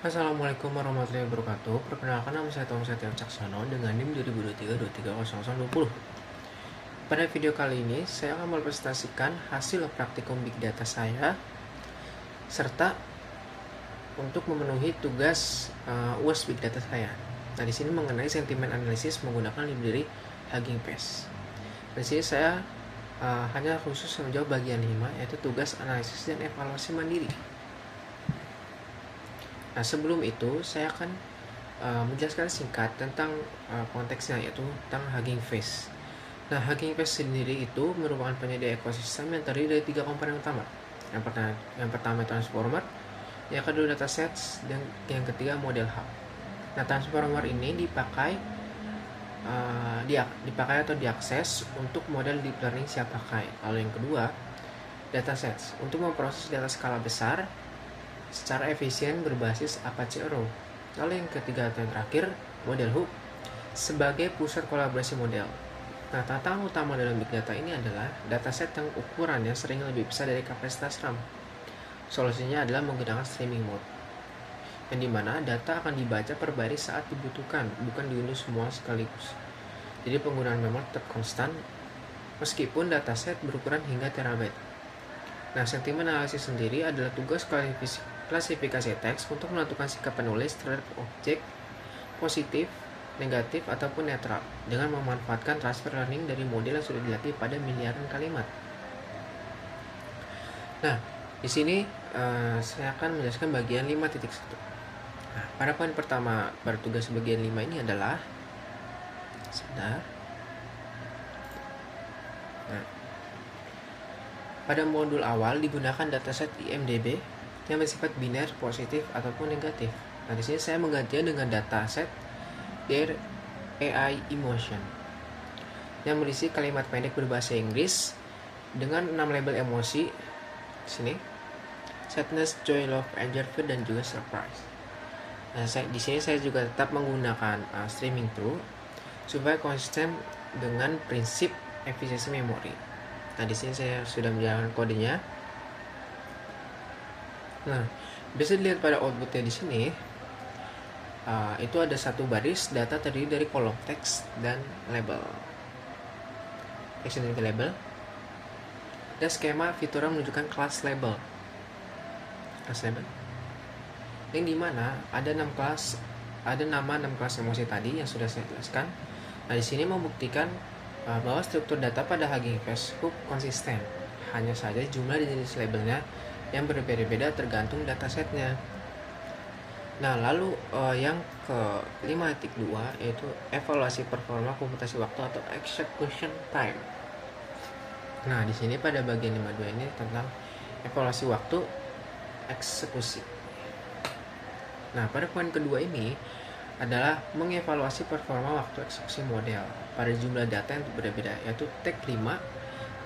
Assalamualaikum warahmatullahi wabarakatuh. Perkenalkan, nama saya Tom Satya Caksono dengan NIM 2023-230020. Pada video kali ini, saya akan mempresentasikan hasil praktikum Big Data saya serta untuk memenuhi tugas UAS Big Data saya. Nah, di sini mengenai sentimen analisis menggunakan library Hugging Face. Di sini saya hanya khusus menjawab bagian 5, yaitu tugas analisis dan evaluasi mandiri. Nah, sebelum itu saya akan menjelaskan singkat tentang konteksnya, yaitu tentang Hugging Face. Nah, Hugging Face sendiri itu merupakan penyedia ekosistem yang terdiri dari 3 komponen utama. Yang pertama transformer, yang kedua datasets, dan yang ketiga model hub. Nah, transformer ini dipakai atau diakses untuk model deep learning siap pakai. Lalu yang kedua datasets, untuk memproses data skala besar secara efisien berbasis Apache Arrow. Lalu yang ketiga atau yang terakhir, model hub sebagai pusat kolaborasi model. Nah, tantangan utama dalam Big Data ini adalah dataset yang ukurannya sering lebih besar dari kapasitas RAM. Solusinya adalah menggunakan streaming mode, yang dimana data akan dibaca per baris saat dibutuhkan, bukan diunduh semua sekaligus. Jadi penggunaan memori tetap konstan, meskipun dataset berukuran hingga terabyte. Nah, sentimen analisis sendiri adalah tugas klasifikasi teks untuk menentukan sikap penulis terhadap objek positif, negatif, ataupun netral dengan memanfaatkan transfer learning dari model yang sudah dilatih pada miliaran kalimat. Nah, di sini saya akan menjelaskan bagian 5.1. Nah, pada poin pertama pada tugas bagian 5 ini adalah pada modul awal digunakan dataset IMDb yang bersifat biner, positif ataupun negatif. Nah, di sini saya menggantinya dengan dataset Their AI Emotion yang berisi kalimat pendek berbahasa Inggris dengan 6 label emosi. Di sini sadness, joy, love, anger, fear, dan juga surprise. Nah, di sini saya juga tetap menggunakan streaming through supaya konsisten dengan prinsip efisiensi memori. Nah, di sini saya sudah menjalankan kodenya. Nah, bisa dilihat pada outputnya di sini. Itu ada satu baris data terdiri dari kolom teks dan label. Teks dan label. Dan skema fitur yang menunjukkan kelas label. Yang dimana ada 6 kelas, ada nama 6 kelas emosi tadi yang sudah saya jelaskan. Nah, di sini membuktikan bahwa struktur data pada Hugging Face Hub konsisten. Hanya saja jumlah dan jenis labelnya yang berbeda-beda tergantung datasetnya. Nah, lalu yang ke 5.2 yaitu evaluasi performa komputasi waktu atau execution time. Nah, di sini pada bagian 5.2 ini tentang evaluasi waktu eksekusi. Nah, pada poin kedua ini adalah mengevaluasi performa waktu eksekusi model pada jumlah data yang berbeda, yaitu tag 5,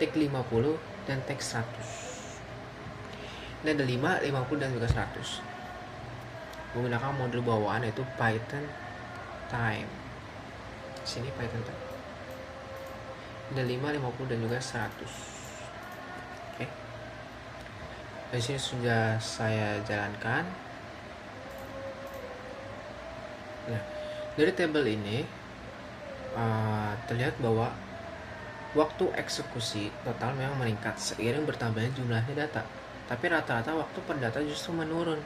tag 50, dan tag 100. Ini ada 5, 50, dan juga 100. Menggunakan model bawaan yaitu Python time. Sini Python time. Ada 5, 50, dan juga 100. Oke. Di sini sudah saya jalankan. Nah, dari tabel ini terlihat bahwa waktu eksekusi total memang meningkat seiring bertambahnya jumlahnya data, tapi rata-rata waktu per data justru menurun.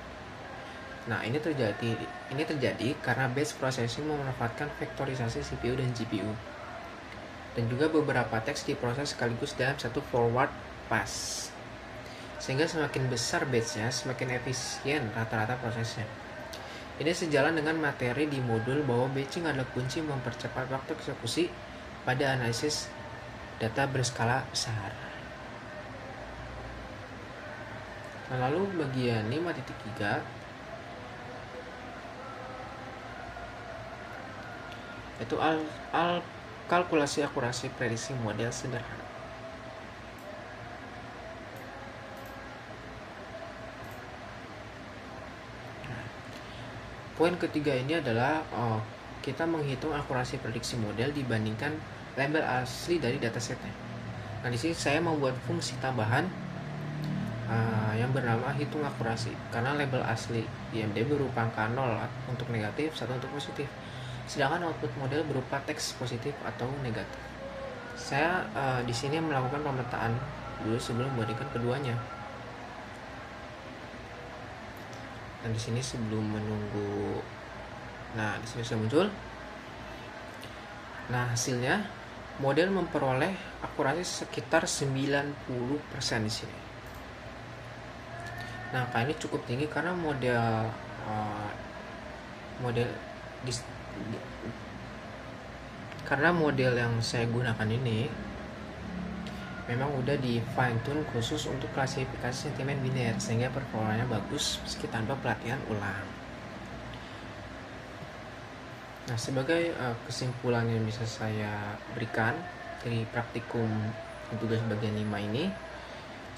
Nah, ini terjadi karena batch processing memanfaatkan vektorisasi CPU dan GPU, dan juga beberapa teks diproses sekaligus dalam satu forward pass, sehingga semakin besar batch-nya semakin efisien rata-rata prosesnya. Ini sejalan dengan materi di modul bahwa batching adalah kunci mempercepat waktu eksekusi pada analisis data berskala besar. Nah, lalu bagian 5.3 yaitu kalkulasi akurasi prediksi model sederhana. Poin ketiga ini adalah kita menghitung akurasi prediksi model dibandingkan label asli dari datasetnya. Nah, di sini saya membuat fungsi tambahan yang bernama hitung akurasi, karena label asli IMDb berupa angka 0 untuk negatif, 1 untuk positif, sedangkan output model berupa teks positif atau negatif. Saya di sini melakukan pemetaan dulu sebelum membandingkan keduanya. Dan di sini sebelum menunggu, nah di sini sudah muncul. Nah, hasilnya model memperoleh akurasi sekitar 90% di sini. Nah, angka ini cukup tinggi karena model yang saya gunakan ini memang udah di fine tune khusus untuk klasifikasi sentimen biner, sehingga performanya bagus meski tanpa pelatihan ulang. Nah, sebagai kesimpulan yang bisa saya berikan dari praktikum tugas bagian 5 ini,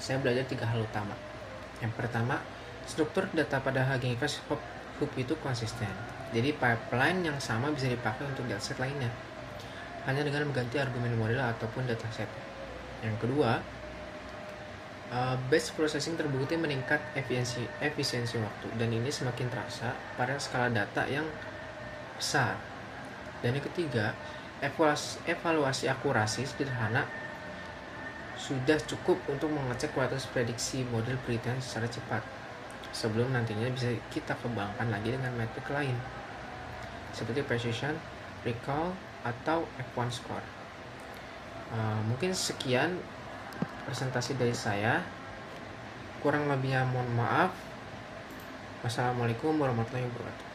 saya belajar 3 hal utama. Yang pertama, struktur data pada Hugging Face Hub itu konsisten. Jadi pipeline yang sama bisa dipakai untuk dataset lainnya, hanya dengan mengganti argumen model ataupun dataset. Yang kedua, batch processing terbukti meningkat efisiensi waktu, dan ini semakin terasa pada skala data yang besar. Dan yang ketiga, evaluasi akurasi sederhana sudah cukup untuk mengecek kualitas prediksi model penelitian secara cepat, sebelum nantinya bisa kita kembangkan lagi dengan metrik lain seperti precision, recall, atau F1 score. Mungkin sekian presentasi dari saya, kurang lebihnya mohon maaf. Wassalamualaikum warahmatullahi wabarakatuh.